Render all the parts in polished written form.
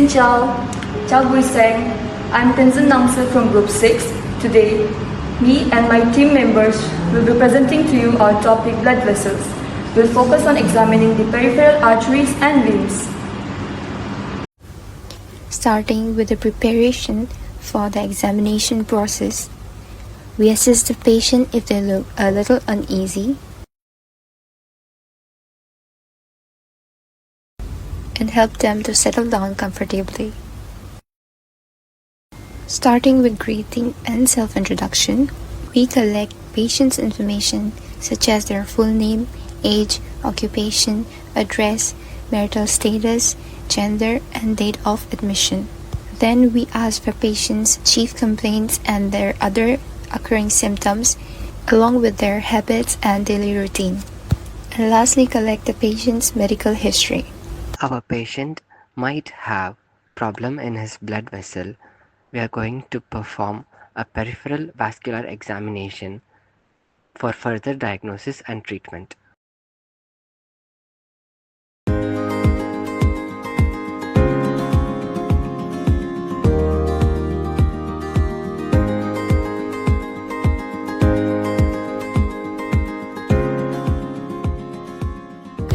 Xin chào, chào buổi sáng. I'm Tenzin Nangsu from Group 6. Today, me and my team members will be presenting to you our topic blood vessels. We'll focus on examining the peripheral arteries and veins. Starting with the preparation for the examination process, we assess the patient if they look a little uneasy and help them to settle down comfortably. Starting with greeting and self-introduction, we collect patients' information such as their full name, age, occupation, address, marital status, gender, and date of admission. Then we ask for patients' chief complaints and their other occurring symptoms, along with their habits and daily routine. And lastly, collect the patient's medical history. Our patient might have problem in his blood vessel. We are going to perform a peripheral vascular examination for further diagnosis and treatment.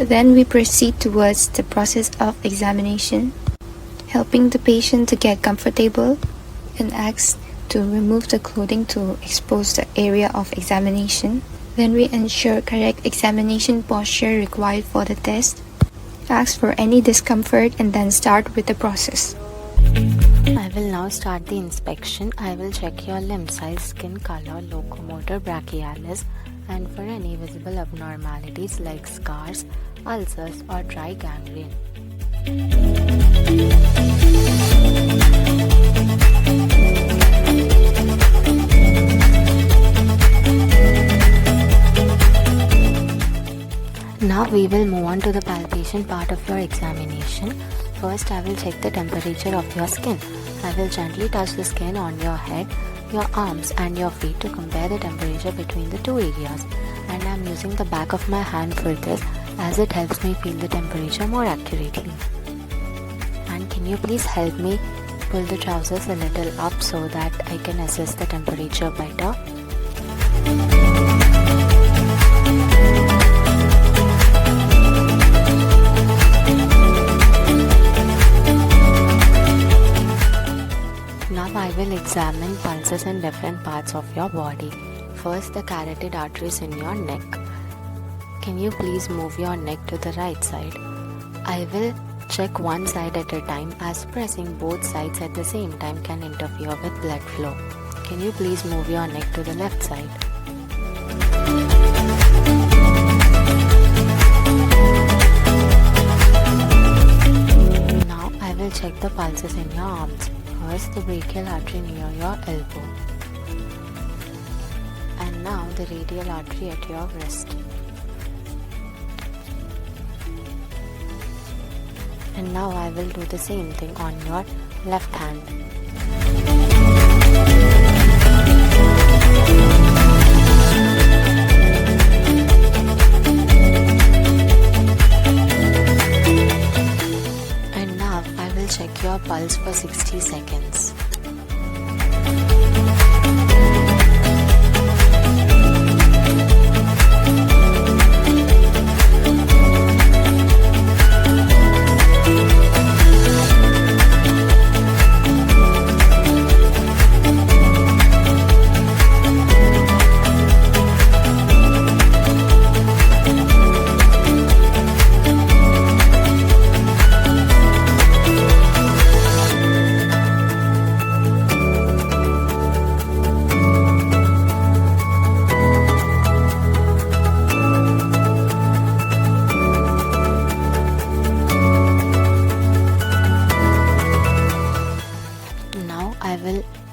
Then we proceed towards the process of examination, helping the patient to get comfortable and ask to remove the clothing to expose the area of examination. Then we ensure correct examination posture required for the test, ask for any discomfort, and then start with the process. I will now start the inspection. I will check your limb size, skin color, locomotor brachialis, and for any visible abnormalities like scars, ulcers, or dry gangrene. Now we will move on to the palpation part of your examination. First, I will check the temperature of your skin. I will gently touch the skin on your head, your arms and your feet to compare the temperature between the two areas. And I am using the back of my hand for this as it helps me feel the temperature more accurately. And can you please help me pull the trousers a little up so that I can assess the temperature better? Now I will examine pulses in different parts of your body. First, the carotid arteries in your neck. Can you please move your neck to the right side? I will check one side at a time as pressing both sides at the same time can interfere with blood flow. Can you please move your neck to the left side? Now I will check the pulses in your arms. First, the brachial artery near your elbow, and now the radial artery at your wrist, and now I will do the same thing on your left hand. Check your pulse for 60 seconds.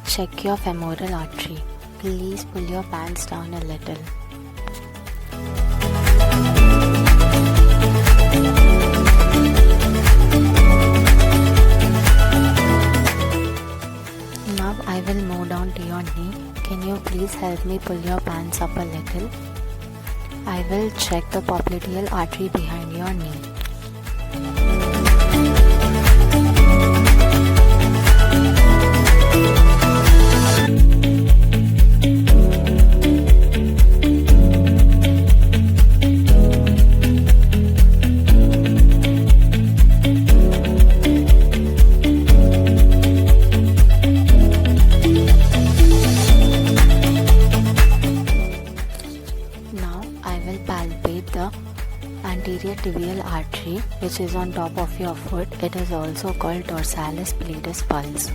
Check your femoral artery. Please pull your pants down a little. Now I will move down to your knee. Can you please help me pull your pants up a little? I will check the popliteal artery behind your knee. anterior tibial artery, which is on top of your foot. It is also called dorsalis pallidus pulse.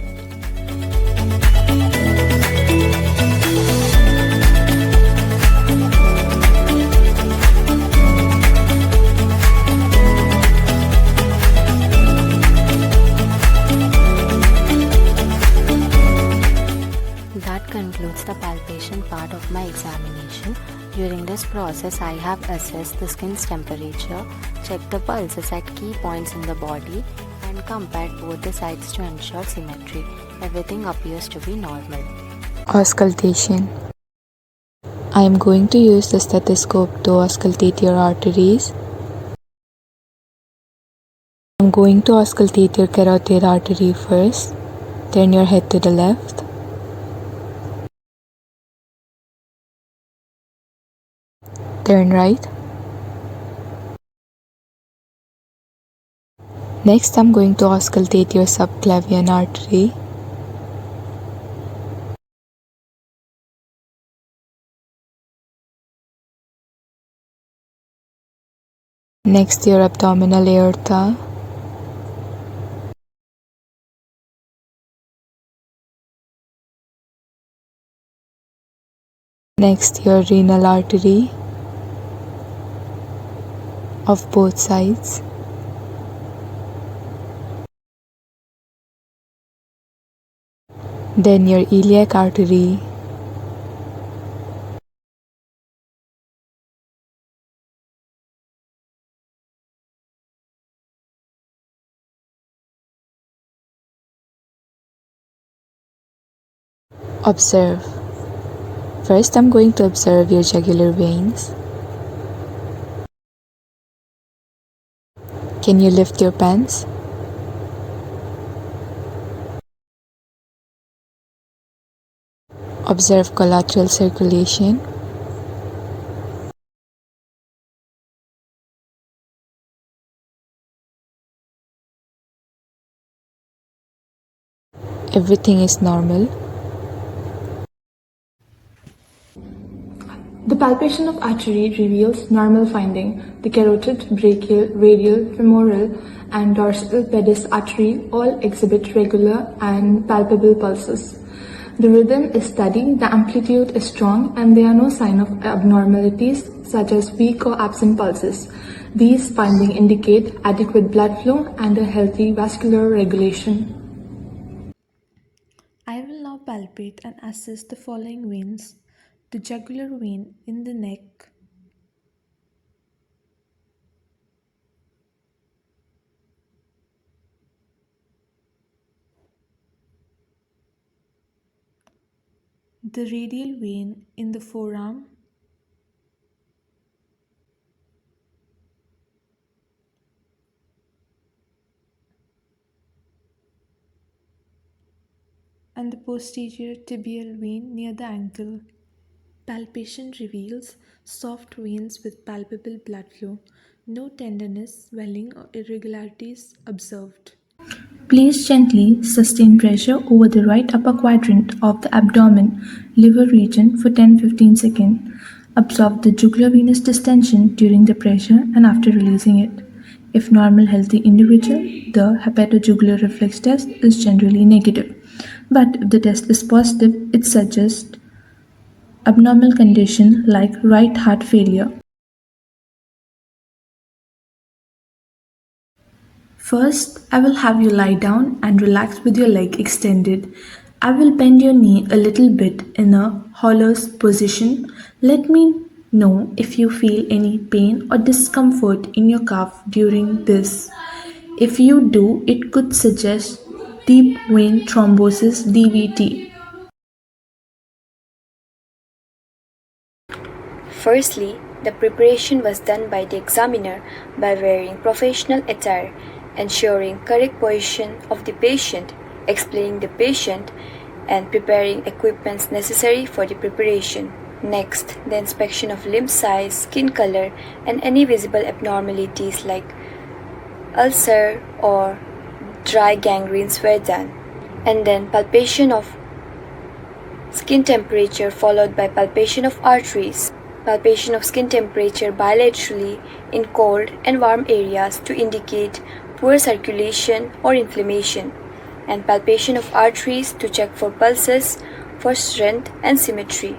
That concludes the palpation part of my examination. During this process, I have assessed the skin's temperature, checked the pulses at key points in the body, and compared both the sides to ensure symmetry. Everything appears to be normal. Auscultation. I am going to use the stethoscope to auscultate your arteries. I'm going to auscultate your carotid artery first. Turn your head to the left. Turn right. Next, I'm going to auscultate your subclavian artery. Next, your abdominal aorta. Next, your renal artery of both sides. Then your iliac artery. Observe. First, I'm going to observe your jugular veins. Can you lift your pants? Observe collateral circulation. Everything is normal. The palpation of artery reveals normal finding. The carotid, brachial, radial, femoral, and dorsal pedis artery all exhibit regular and palpable pulses. The rhythm is steady, the amplitude is strong, and there are no signs of abnormalities such as weak or absent pulses. These findings indicate adequate blood flow and a healthy vascular regulation. I will now palpate and assess the following veins: the jugular vein in the neck, the radial vein in the forearm, and the posterior tibial vein near the ankle. Palpation reveals soft veins with palpable blood flow. No tenderness, swelling, or irregularities observed. Place gently sustain pressure over the right upper quadrant of the abdomen liver region for 10-15 seconds. Absorb the jugular venous distension during the pressure and after releasing it. If normal healthy individual, the hepatojugular reflex test is generally negative. But if the test is positive, it suggests abnormal condition like right heart failure. First, I will have you lie down and relax with your leg extended. I will bend your knee a little bit in a hollows position. Let me know if you feel any pain or discomfort in your calf during this. If you do, it could suggest deep vein thrombosis (DVT). Firstly, the preparation was done by the examiner by wearing professional attire, ensuring correct position of the patient, explaining the patient, and preparing equipments necessary for the preparation. Next, the inspection of limb size, skin color, and any visible abnormalities like ulcer or dry gangrenes were done. And then palpation of skin temperature followed by palpation of arteries. palpation of skin temperature bilaterally in cold and warm areas to indicate poor circulation or inflammation, and palpation of arteries to check for pulses, for strength and symmetry.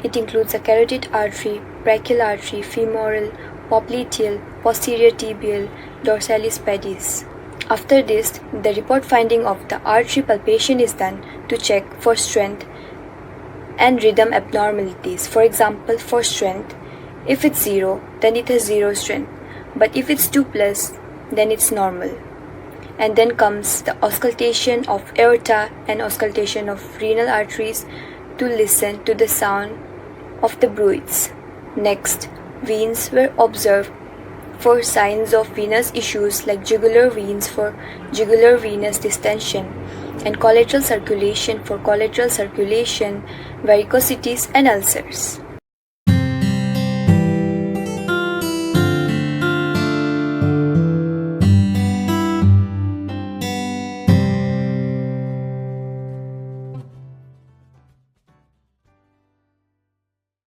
It includes the carotid artery, brachial artery, femoral, popliteal, posterior tibial, dorsalis pedis. After this, the report finding of the artery palpation is done to check for strength and rhythm abnormalities. For example, for strength, if it's 0, then it has 0 strength, but if it's 2 plus, then it's normal. And then comes the auscultation of aorta and auscultation of renal arteries to listen to the sound of the bruits. Next, veins were observed for signs of venous issues like jugular veins for jugular venous distension and collateral circulation for collateral circulation, varicosities and ulcers.